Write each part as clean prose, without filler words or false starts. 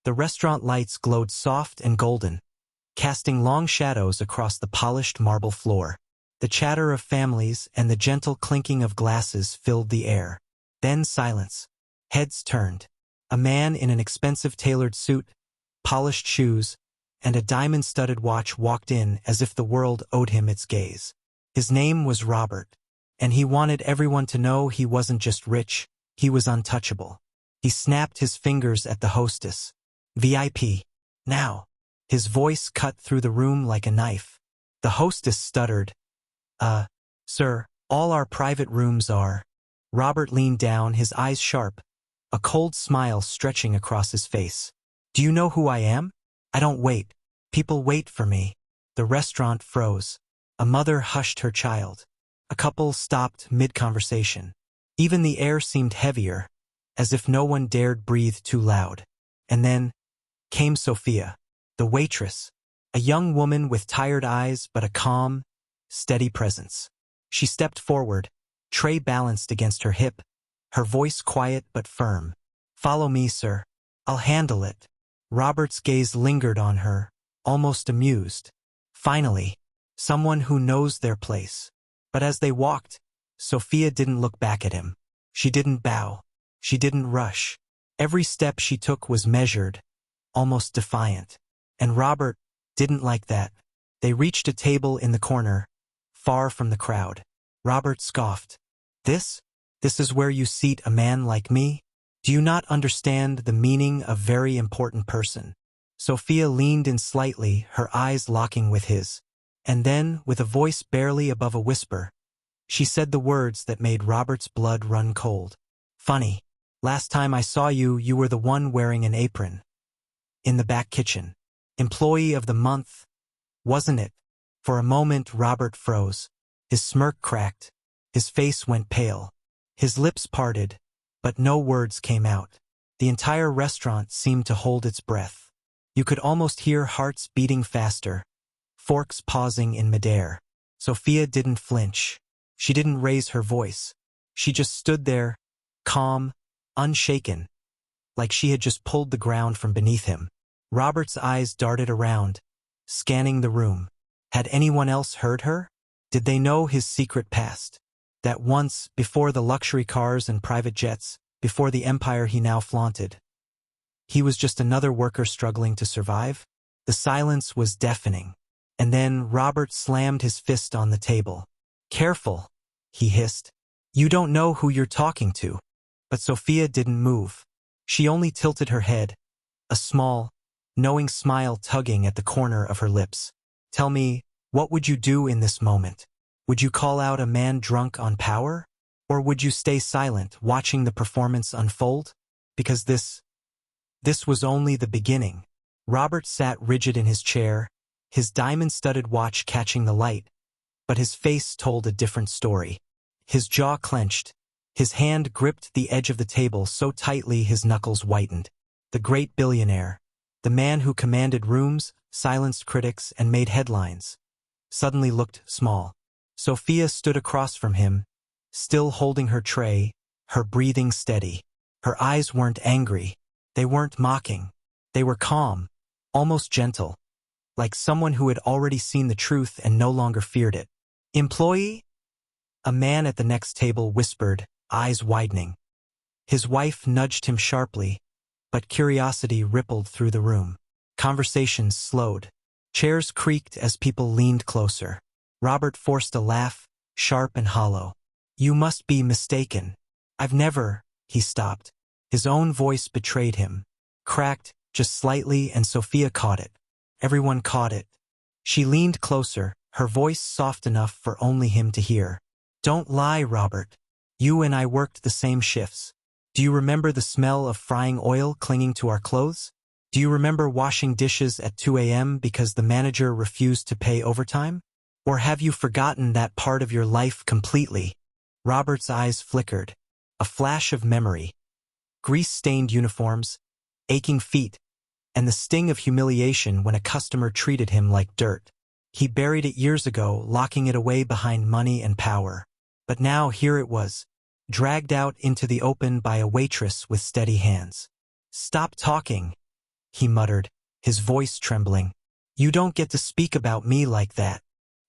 The restaurant lights glowed soft and golden, casting long shadows across the polished marble floor. The chatter of families and the gentle clinking of glasses filled the air. Then silence. Heads turned. A man in an expensive tailored suit, polished shoes, and a diamond-studded watch walked in as if the world owed him its gaze. His name was Robert, and he wanted everyone to know he wasn't just rich, he was untouchable. He snapped his fingers at the hostess. VIP. Now. His voice cut through the room like a knife. The hostess stuttered. Sir, all our private rooms are. Robert leaned down, his eyes sharp, a cold smile stretching across his face. Do you know who I am? I don't wait. People wait for me. The restaurant froze. A mother hushed her child. A couple stopped mid-conversation. Even the air seemed heavier, as if no one dared breathe too loud. And then came Sophia, the waitress, a young woman with tired eyes but a calm, steady presence. She stepped forward, tray balanced against her hip, her voice quiet but firm. Follow me, sir. I'll handle it. Robert's gaze lingered on her, almost amused. Finally, someone who knows their place. But as they walked, Sophia didn't look back at him. She didn't bow. She didn't rush. Every step she took was measured, almost defiant. And Robert didn't like that. They reached a table in the corner, far from the crowd. Robert scoffed. This is where you seat a man like me? Do you not understand the meaning of very important person? Sophia leaned in slightly, her eyes locking with his. And then, with a voice barely above a whisper, she said the words that made Robert's blood run cold. Funny. Last time I saw you, you were the one wearing an apron. In the back kitchen. Employee of the month, wasn't it? For a moment Robert froze. His smirk cracked. His face went pale. His lips parted, but no words came out. The entire restaurant seemed to hold its breath. You could almost hear hearts beating faster, forks pausing in midair. Sophia didn't flinch. She didn't raise her voice. She just stood there, calm, unshaken, like she had just pulled the ground from beneath him. Robert's eyes darted around, scanning the room. Had anyone else heard her? Did they know his secret past? That once, before the luxury cars and private jets, before the empire he now flaunted, he was just another worker struggling to survive? The silence was deafening. And then Robert slammed his fist on the table. Careful, he hissed. You don't know who you're talking to. But Sophia didn't move. She only tilted her head, a small, knowing smile tugging at the corner of her lips. Tell me, what would you do in this moment? Would you call out a man drunk on power? Or would you stay silent, watching the performance unfold? Because this was only the beginning. Robert sat rigid in his chair, his diamond-studded watch catching the light, but his face told a different story. His jaw clenched. His hand gripped the edge of the table so tightly his knuckles whitened. The great billionaire, the man who commanded rooms, silenced critics, and made headlines, suddenly looked small. Sophia stood across from him, still holding her tray, her breathing steady. Her eyes weren't angry. They weren't mocking. They were calm, almost gentle, like someone who had already seen the truth and no longer feared it. Employee? A man at the next table whispered, eyes widening. His wife nudged him sharply, but curiosity rippled through the room. Conversations slowed. Chairs creaked as people leaned closer. Robert forced a laugh, sharp and hollow. You must be mistaken. I've never, he stopped. His own voice betrayed him. Cracked, just slightly, and Sophia caught it. Everyone caught it. She leaned closer, her voice soft enough for only him to hear. Don't lie, Robert. You and I worked the same shifts. Do you remember the smell of frying oil clinging to our clothes? Do you remember washing dishes at 2 a.m. because the manager refused to pay overtime? Or have you forgotten that part of your life completely? Robert's eyes flickered. A flash of memory. Grease-stained uniforms, aching feet, and the sting of humiliation when a customer treated him like dirt. He buried it years ago, locking it away behind money and power. But now here it was, dragged out into the open by a waitress with steady hands. Stop talking. he muttered, his voice trembling. You don't get to speak about me like that.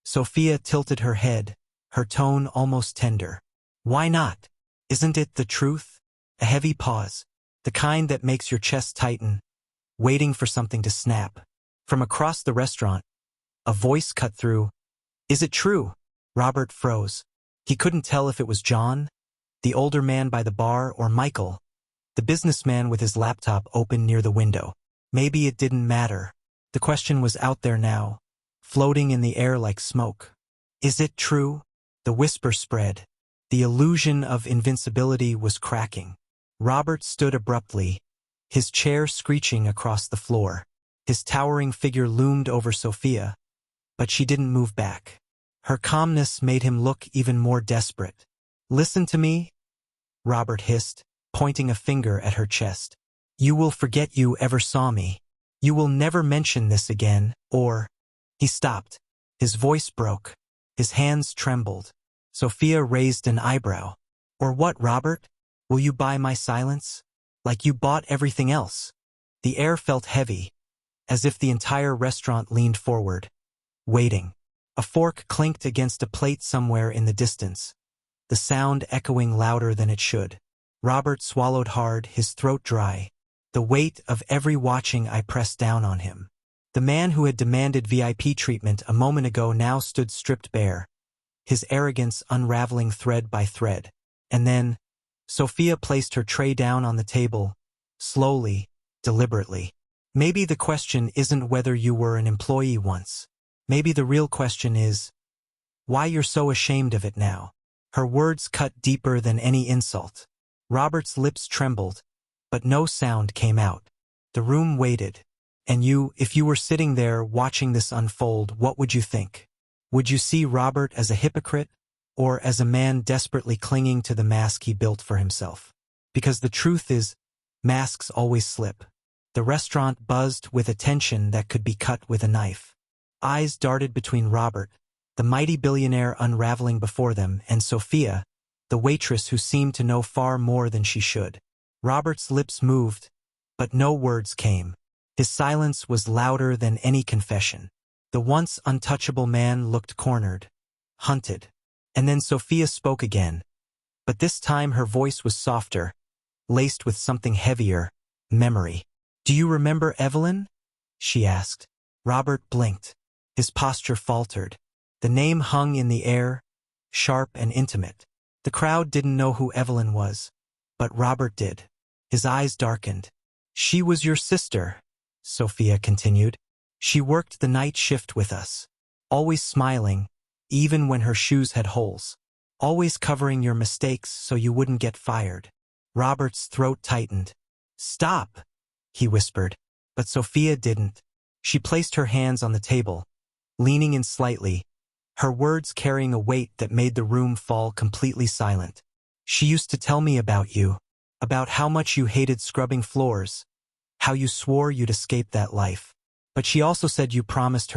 Sophia tilted her head, her tone almost tender. Why not? Isn't it the truth? A heavy pause, the kind that makes your chest tighten, waiting for something to snap. From across the restaurant, a voice cut through. Is it true? Robert froze. He couldn't tell if it was John, the older man by the bar, or Michael, the businessman with his laptop open near the window. Maybe it didn't matter. The question was out there now, floating in the air like smoke. Is it true? The whisper spread. The illusion of invincibility was cracking. Robert stood abruptly, his chair screeching across the floor. His towering figure loomed over Sophia, but she didn't move back. Her calmness made him look even more desperate. Listen to me, Robert hissed, pointing a finger at her chest. You will forget you ever saw me. You will never mention this again, or... He stopped. His voice broke. His hands trembled. Sophia raised an eyebrow. Or what, Robert? Will you buy my silence? Like you bought everything else? The air felt heavy, as if the entire restaurant leaned forward, waiting. A fork clinked against a plate somewhere in the distance, the sound echoing louder than it should. Robert swallowed hard, his throat dry. The weight of every watching eye pressed down on him. The man who had demanded VIP treatment a moment ago now stood stripped bare, his arrogance unraveling thread by thread. And then, Sophia placed her tray down on the table, slowly, deliberately. Maybe the question isn't whether you were an employee once. Maybe the real question is, why you're so ashamed of it now. Her words cut deeper than any insult. Robert's lips trembled, but no sound came out. The room waited. And you, if you were sitting there watching this unfold, what would you think? Would you see Robert as a hypocrite, or as a man desperately clinging to the mask he built for himself? Because the truth is, masks always slip. The restaurant buzzed with a tension that could be cut with a knife. Eyes darted between Robert, the mighty billionaire unraveling before them, and Sophia, the waitress who seemed to know far more than she should. Robert's lips moved, but no words came. His silence was louder than any confession. The once untouchable man looked cornered, hunted. And then Sophia spoke again, but this time her voice was softer, laced with something heavier, memory. Do you remember Evelyn? She asked. Robert blinked. His posture faltered. The name hung in the air, sharp and intimate. The crowd didn't know who Evelyn was, but Robert did. His eyes darkened. She was your sister, Sophia continued. She worked the night shift with us, always smiling, even when her shoes had holes, always covering your mistakes so you wouldn't get fired. Robert's throat tightened. Stop, he whispered, but Sophia didn't. She placed her hands on the table, leaning in slightly, her words carrying a weight that made the room fall completely silent. She used to tell me about you, about how much you hated scrubbing floors, how you swore you'd escape that life. But she also said you promised,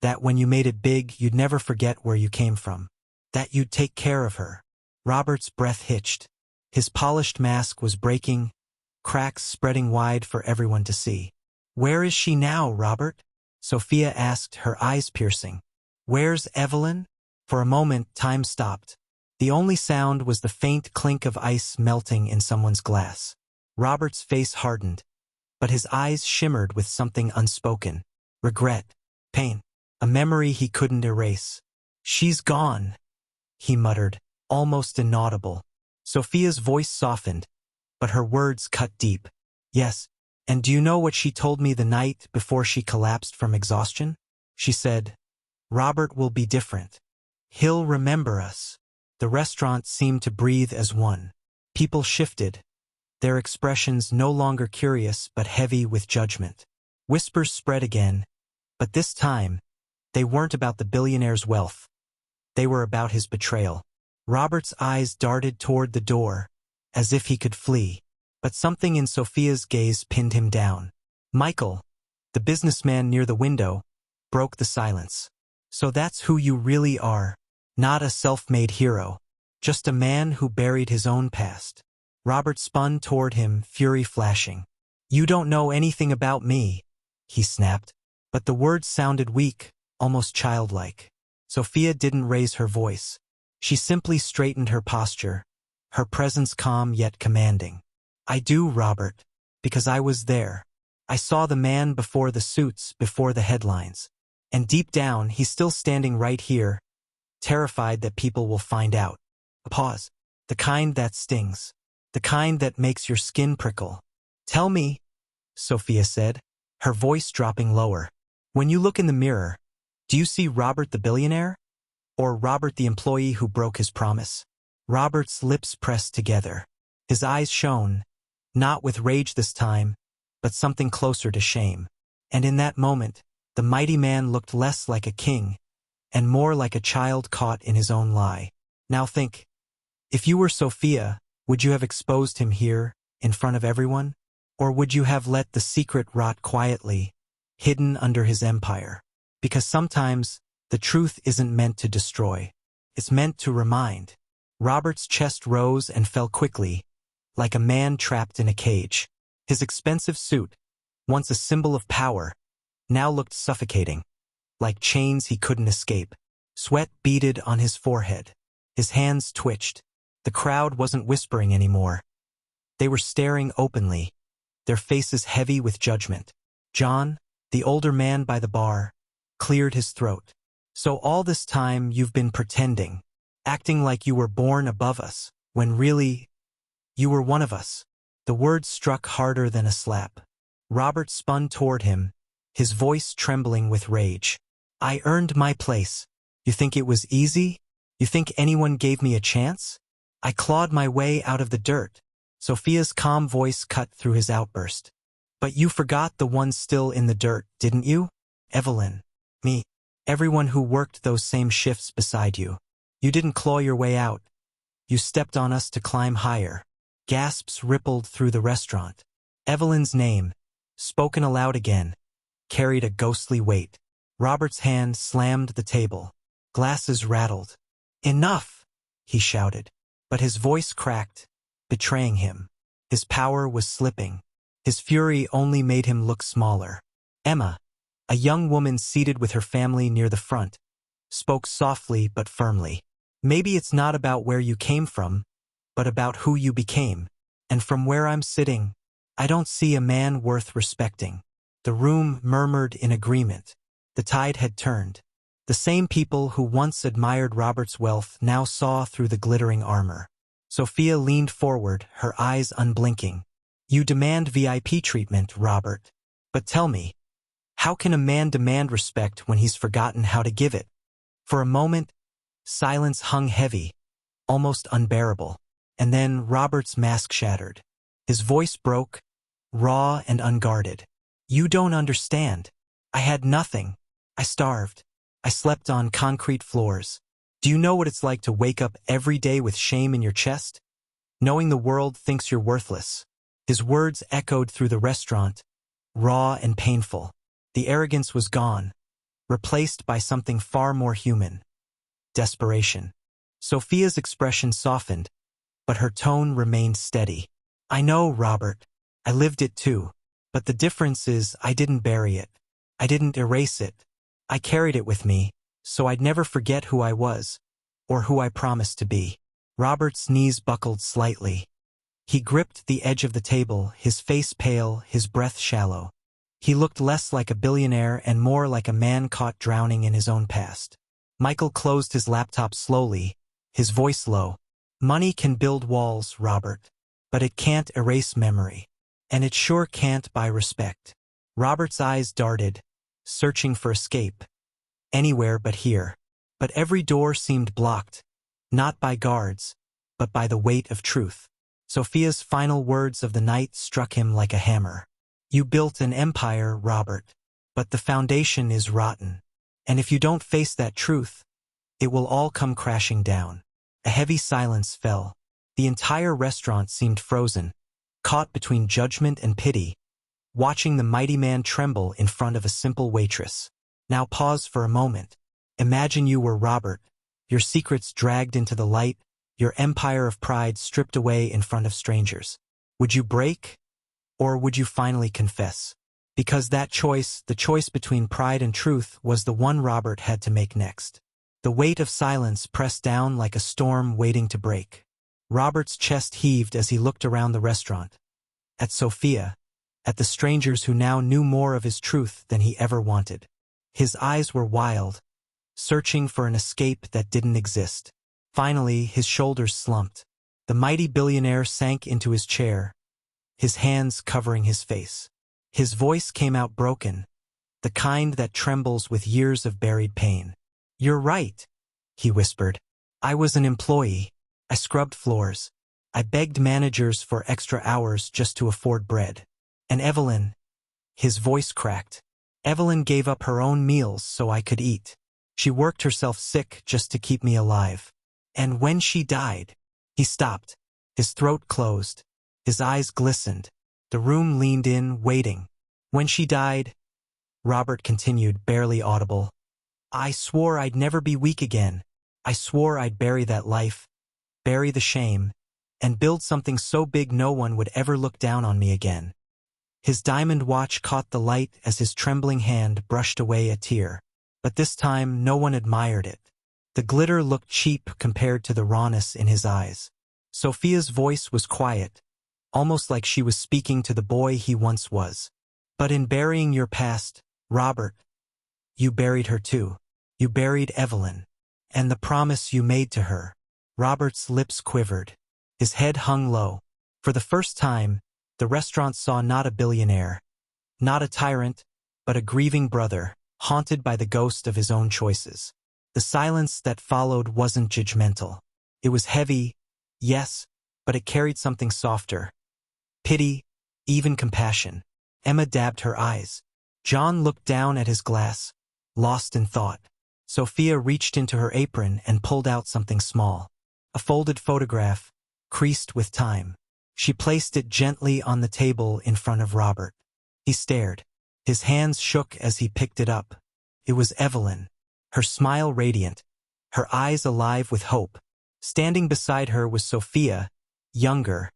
that when you made it big, you'd never forget where you came from, that you'd take care of her. Robert's breath hitched. His polished mask was breaking, cracks spreading wide for everyone to see. Where is she now, Robert? Sophia asked, her eyes piercing. Where's Evelyn? For a moment, time stopped. The only sound was the faint clink of ice melting in someone's glass. Robert's face hardened, but his eyes shimmered with something unspoken. Regret, pain, a memory he couldn't erase. She's gone, he muttered, almost inaudible. Sophia's voice softened, but her words cut deep. Yes, and do you know what she told me the night before she collapsed from exhaustion? She said, Robert will be different. He'll remember us. The restaurant seemed to breathe as one. People shifted, their expressions no longer curious but heavy with judgment. Whispers spread again, but this time, they weren't about the billionaire's wealth. They were about his betrayal. Robert's eyes darted toward the door, as if he could flee, but something in Sophia's gaze pinned him down. Michael, the businessman near the window, broke the silence. So that's who you really are, not a self-made hero, just a man who buried his own past. Robert spun toward him, fury flashing. "You don't know anything about me," he snapped. But the words sounded weak, almost childlike. Sophia didn't raise her voice. She simply straightened her posture, her presence calm yet commanding. "I do, Robert, because I was there. I saw the man before the suits, before the headlines. And deep down, he's still standing right here, terrified that people will find out." A pause. "The kind that stings. The kind that makes your skin prickle." "Tell me," Sophia said, her voice dropping lower. "When you look in the mirror, do you see Robert the billionaire? Or Robert the employee who broke his promise?" Robert's lips pressed together. His eyes shone, not with rage this time, but something closer to shame. And in that moment, the mighty man looked less like a king, and more like a child caught in his own lie. Now think, if you were Sophia, would you have exposed him here, in front of everyone? Or would you have let the secret rot quietly, hidden under his empire? Because sometimes, the truth isn't meant to destroy. It's meant to remind. Robert's chest rose and fell quickly, like a man trapped in a cage. His expensive suit, once a symbol of power, now looked suffocating, like chains he couldn't escape. Sweat beaded on his forehead. His hands twitched. The crowd wasn't whispering anymore. They were staring openly, their faces heavy with judgment. John, the older man by the bar, cleared his throat. "So all this time you've been pretending, acting like you were born above us, when really, you were one of us." The words struck harder than a slap. Robert spun toward him, his voice trembling with rage. "I earned my place. You think it was easy? You think anyone gave me a chance? I clawed my way out of the dirt." Sophia's calm voice cut through his outburst. "But you forgot the one still in the dirt, didn't you? Evelyn. Me. Everyone who worked those same shifts beside you. You didn't claw your way out. You stepped on us to climb higher." Gasps rippled through the restaurant. Evelyn's name, spoken aloud again, carried a ghostly weight. Robert's hand slammed the table. Glasses rattled. "Enough!" he shouted. But his voice cracked, betraying him. His power was slipping. His fury only made him look smaller. Emma, a young woman seated with her family near the front, spoke softly but firmly. "Maybe it's not about where you came from, but about who you became. And from where I'm sitting, I don't see a man worth respecting." The room murmured in agreement. The tide had turned. The same people who once admired Robert's wealth now saw through the glittering armor. Sophia leaned forward, her eyes unblinking. "You demand VIP treatment, Robert. But tell me, how can a man demand respect when he's forgotten how to give it?" For a moment, silence hung heavy, almost unbearable. And then Robert's mask shattered. His voice broke, raw and unguarded. "You don't understand. I had nothing. I starved. I slept on concrete floors. Do you know what it's like to wake up every day with shame in your chest? Knowing the world thinks you're worthless." His words echoed through the restaurant, raw and painful. The arrogance was gone, replaced by something far more human. Desperation. Sophia's expression softened, but her tone remained steady. "I know, Robert. I lived it too. But the difference is I didn't bury it. I didn't erase it. I carried it with me, so I'd never forget who I was, or who I promised to be." Robert's knees buckled slightly. He gripped the edge of the table, his face pale, his breath shallow. He looked less like a billionaire and more like a man caught drowning in his own past. Michael closed his laptop slowly, his voice low. "Money can build walls, Robert, but it can't erase memory. And it sure can't buy respect." Robert's eyes darted, searching for escape. Anywhere but here. But every door seemed blocked, not by guards, but by the weight of truth. Sophia's final words of the night struck him like a hammer. "You built an empire, Robert, but the foundation is rotten. And if you don't face that truth, it will all come crashing down." A heavy silence fell. The entire restaurant seemed frozen, caught between judgment and pity, watching the mighty man tremble in front of a simple waitress. Now pause for a moment. Imagine you were Robert, your secrets dragged into the light, your empire of pride stripped away in front of strangers. Would you break? Or would you finally confess? Because that choice, the choice between pride and truth, was the one Robert had to make next. The weight of silence pressed down like a storm waiting to break. Robert's chest heaved as he looked around the restaurant. At Sophia, at the strangers who now knew more of his truth than he ever wanted. His eyes were wild, searching for an escape that didn't exist. Finally, his shoulders slumped. The mighty billionaire sank into his chair, his hands covering his face. His voice came out broken, the kind that trembles with years of buried pain. "You're right," he whispered. "I was an employee. I scrubbed floors. I begged managers for extra hours just to afford bread. And Evelyn," his voice cracked, "Evelyn gave up her own meals so I could eat. She worked herself sick just to keep me alive. And when she died..." He stopped. His throat closed. His eyes glistened. The room leaned in, waiting. "When she died," Robert continued, barely audible, "I swore I'd never be weak again. I swore I'd bury that life, bury the shame, and build something so big no one would ever look down on me again." His diamond watch caught the light as his trembling hand brushed away a tear. But this time no one admired it. The glitter looked cheap compared to the rawness in his eyes. Sophia's voice was quiet, almost like she was speaking to the boy he once was. "But in burying your past, Robert, you buried her too. You buried Evelyn. And the promise you made to her." Robert's lips quivered. His head hung low. For the first time, the restaurant saw not a billionaire, not a tyrant, but a grieving brother, haunted by the ghost of his own choices. The silence that followed wasn't judgmental. It was heavy, yes, but it carried something softer. Pity, even compassion. Emma dabbed her eyes. John looked down at his glass, lost in thought. Sophia reached into her apron and pulled out something small. A folded photograph, creased with time. She placed it gently on the table in front of Robert. He stared. His hands shook as he picked it up. It was Evelyn, her smile radiant, her eyes alive with hope. Standing beside her was Sophia, younger,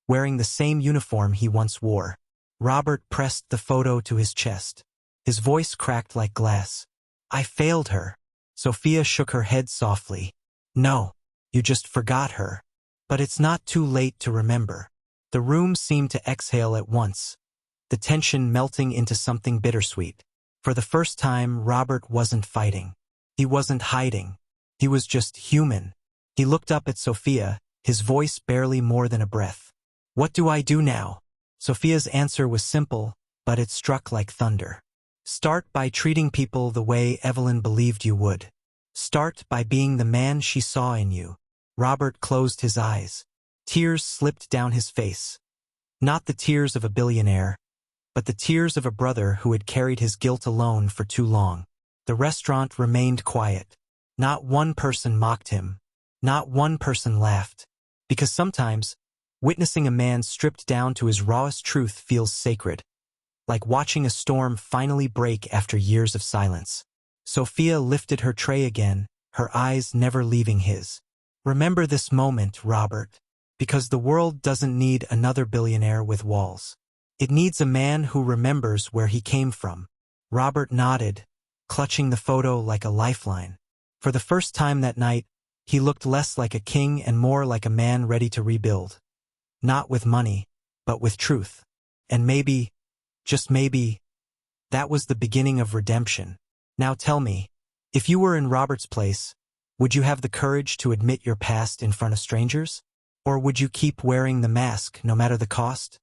wearing the same uniform he once wore. Robert pressed the photo to his chest. His voice cracked like glass. "I failed her." Sophia shook her head softly. "No, you just forgot her. But it's not too late to remember." The room seemed to exhale at once, the tension melting into something bittersweet. For the first time, Robert wasn't fighting. He wasn't hiding. He was just human. He looked up at Sophia, his voice barely more than a breath. "What do I do now?" Sophia's answer was simple, but it struck like thunder. "Start by treating people the way Evelyn believed you would. Start by being the man she saw in you." Robert closed his eyes. Tears slipped down his face. Not the tears of a billionaire, but the tears of a brother who had carried his guilt alone for too long. The restaurant remained quiet. Not one person mocked him. Not one person laughed. Because sometimes, witnessing a man stripped down to his rawest truth feels sacred, like watching a storm finally break after years of silence. Sophia lifted her tray again, her eyes never leaving his. "Remember this moment, Robert, because the world doesn't need another billionaire with walls. It needs a man who remembers where he came from." Robert nodded, clutching the photo like a lifeline. For the first time that night, he looked less like a king and more like a man ready to rebuild. Not with money, but with truth. And maybe, just maybe, that was the beginning of redemption. Now tell me, if you were in Robert's place, would you have the courage to admit your past in front of strangers? Or would you keep wearing the mask no matter the cost?